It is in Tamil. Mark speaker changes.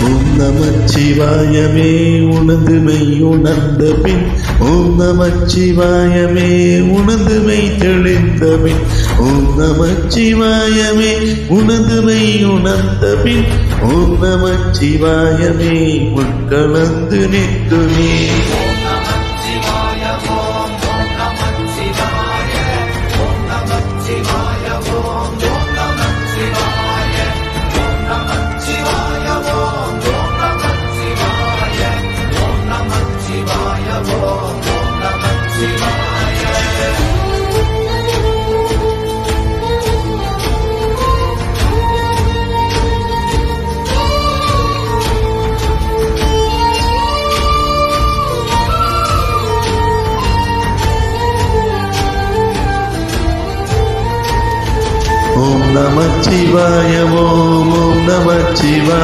Speaker 1: ஓம் நமச்சிவாயமே உனது மெய் உணர்ந்த பின் ஓம் நமச்சிவாயமே உனது மெய் தெளிந்த பின் ஓம் நமச்சிவாயமே உனது மெய் உணர்ந்த பின் ஓம் நமச்சிவாயமே உட்கலந்து நிற்குமே. ஓம் நமச்சிவாய ஓம் நமச்சிவாய.